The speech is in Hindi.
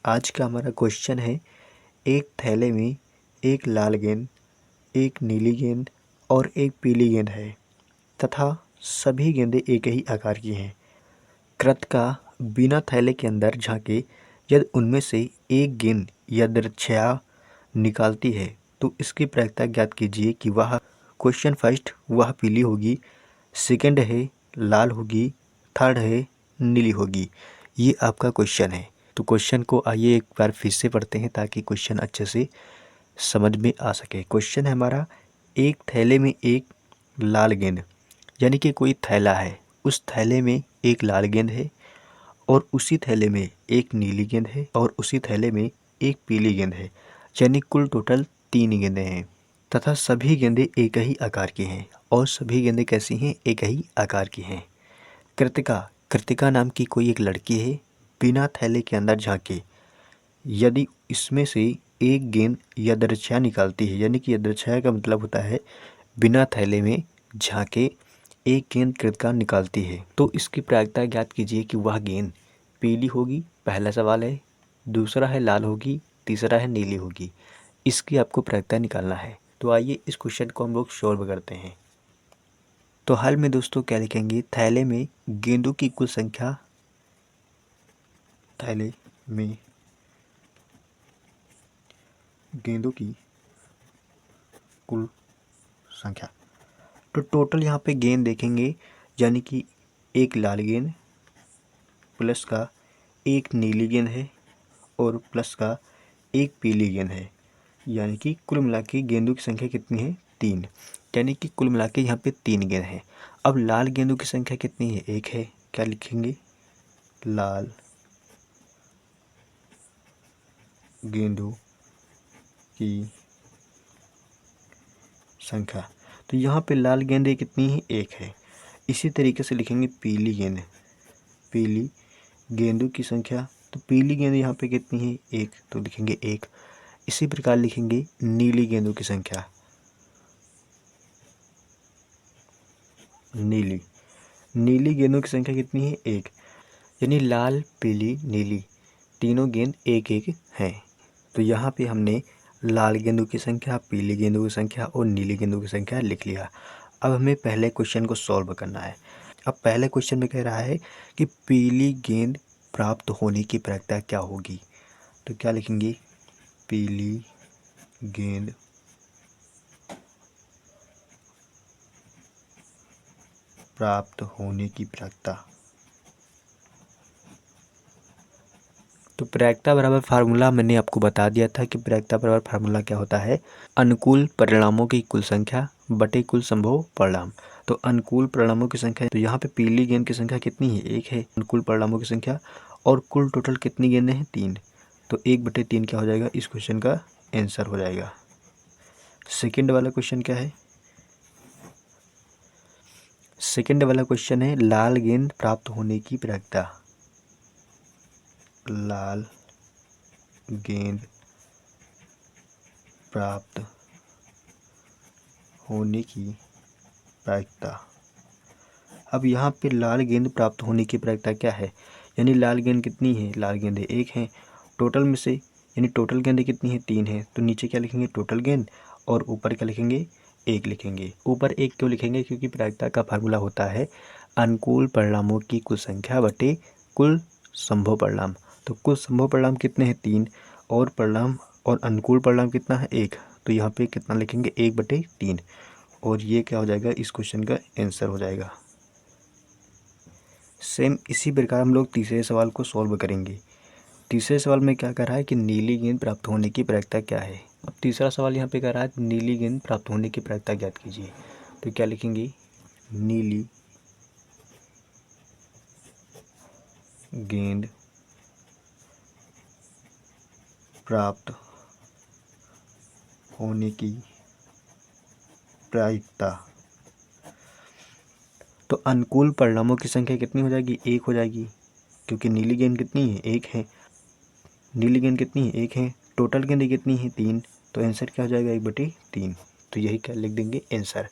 आज का हमारा क्वेश्चन है, एक थैले में एक लाल गेंद, एक नीली गेंद और एक पीली गेंद है तथा सभी गेंदें एक ही आकार की हैं। कृतिका बिना थैले के अंदर झांके यदि उनमें से एक गेंद यदृच्छया निकालती है तो इसकी प्रायिकता ज्ञात कीजिए कि वह क्वेश्चन फर्स्ट वह पीली होगी, सेकंड है लाल होगी, थर्ड है नीली होगी। ये आपका क्वेश्चन है। तो क्वेश्चन को आइए एक बार फिर से पढ़ते हैं ताकि क्वेश्चन अच्छे से समझ में आ सके। क्वेश्चन है हमारा, एक थैले में एक लाल गेंद, यानी कि कोई थैला है, उस थैले में एक लाल गेंद है और उसी थैले में एक नीली गेंद है और उसी थैले में एक पीली गेंद है, यानी कुल टोटल 3 गेंदें हैं तथा सभी गेंदें एक ही आकार की हैं। और सभी गेंदें कैसी हैं? एक ही आकार की हैं। कृतिका नाम की कोई एक लड़की है, बिना थैले के अंदर झांके यदि इसमें से एक गेंद यदृच्छया निकालती है, यानी कि यदृच्छया का मतलब होता है बिना थैले में झांके एक गेंद कृतिका निकालती है तो इसकी प्रायिकता ज्ञात कीजिए कि वह गेंद पीली होगी, पहला सवाल है, दूसरा है लाल होगी, तीसरा है नीली होगी। इसकी आपको प्रायिकता निकालना है। तो आइए इस क्वेश्चन को हम लोग सॉल्व करते हैं। तो हल में दोस्तों क्या लिखेंगे, थैले में गेंदों की कुल संख्या, थैले में गेंदों की कुल संख्या। तो टोटल यहाँ पे गेंद देखेंगे, यानी कि एक लाल गेंद प्लस का एक नीली गेंद है और प्लस का एक पीली गेंद है, यानी कि कुल मिला के गेंदों की संख्या कितनी है? 3। यानी कि कुल मिला के यहाँ पे 3 गेंद हैं। अब लाल गेंदों की संख्या कितनी है? 1 है। क्या लिखेंगे? लाल गेंदों की संख्या। तो यहाँ पे लाल गेंदें कितनी है? 1 है। इसी तरीके से लिखेंगे पीली गेंद, पीली गेंदों की संख्या। तो पीली गेंद यहाँ पे कितनी है? 1, तो लिखेंगे 1। इसी प्रकार लिखेंगे नीली गेंदों की संख्या, नीली गेंदों की संख्या कितनी है? 1। यानी लाल, पीली, नीली तीनों गेंद 1-1 हैं। तो यहाँ पे हमने लाल गेंदों की संख्या, पीली गेंदों की संख्या और नीली गेंदों की संख्या लिख लिया। अब हमें पहले क्वेश्चन को सॉल्व करना है। अब पहले क्वेश्चन में कह रहा है कि पीली गेंद प्राप्त होने की प्रायिकता क्या होगी। तो क्या लिखेंगे? पीली गेंद प्राप्त होने की प्रायिकता। तो प्रायिकता बराबर फार्मूला मैंने आपको बता दिया था कि प्रायिकता बराबर फार्मूला क्या होता है, अनुकूल परिणामों की कुल संख्या बटे कुल संभव परिणाम। तो अनुकूल परिणामों की संख्या, तो यहाँ पे पीली गेंद की संख्या कितनी है? 1 है अनुकूल परिणामों की संख्या। और कुल टोटल कितनी गेंदें हैं? 3। तो 1/3 क्या हो जाएगा? इस क्वेश्चन का आंसर हो जाएगा। सेकेंड वाला क्वेश्चन क्या है? सेकेंड वाला क्वेश्चन है लाल गेंद प्राप्त होने की प्रायिकता। लाल गेंद प्राप्त होने की प्रायिकता। अब यहाँ पे लाल गेंद प्राप्त होने की प्रायिकता क्या है? यानी लाल गेंद कितनी है? लाल गेंदें 1 हैं। टोटल में से, यानी टोटल गेंदें कितनी है? 3 है। तो नीचे क्या लिखेंगे? टोटल गेंद। और ऊपर क्या लिखेंगे? 1 लिखेंगे। ऊपर 1 क्यों लिखेंगे? क्योंकि प्रायिकता का फार्मूला होता है अनुकूल परिणामों की कुल संख्या बटे कुल संभव परिणाम। तो कुल संभव परिणाम कितने हैं? 3। और परिणाम और अनुकूल परिणाम कितना है? 1। तो यहाँ पे कितना लिखेंगे? 1/3। और ये क्या हो जाएगा? इस क्वेश्चन का आंसर हो जाएगा। सेम इसी प्रकार हम लोग तीसरे सवाल को सॉल्व करेंगे। तीसरे सवाल में क्या कह रहा है कि नीली गेंद प्राप्त होने की प्रायिकता क्या है। अब तीसरा सवाल यहाँ पे कह रहा है नीली गेंद प्राप्त होने की प्रायिकता ज्ञात कीजिए। तो क्या लिखेंगे? नीली गेंद प्राप्त होने की प्रायिकता। तो अनुकूल परिणामों की संख्या कितनी हो जाएगी? 1 हो जाएगी, क्योंकि नीली गेंद कितनी है? 1 है। नीली गेंद कितनी है? 1 है। टोटल गेंदें कितनी है? 3। तो आंसर क्या हो जाएगा? 1/3। तो यही क्या लिख देंगे? आंसर।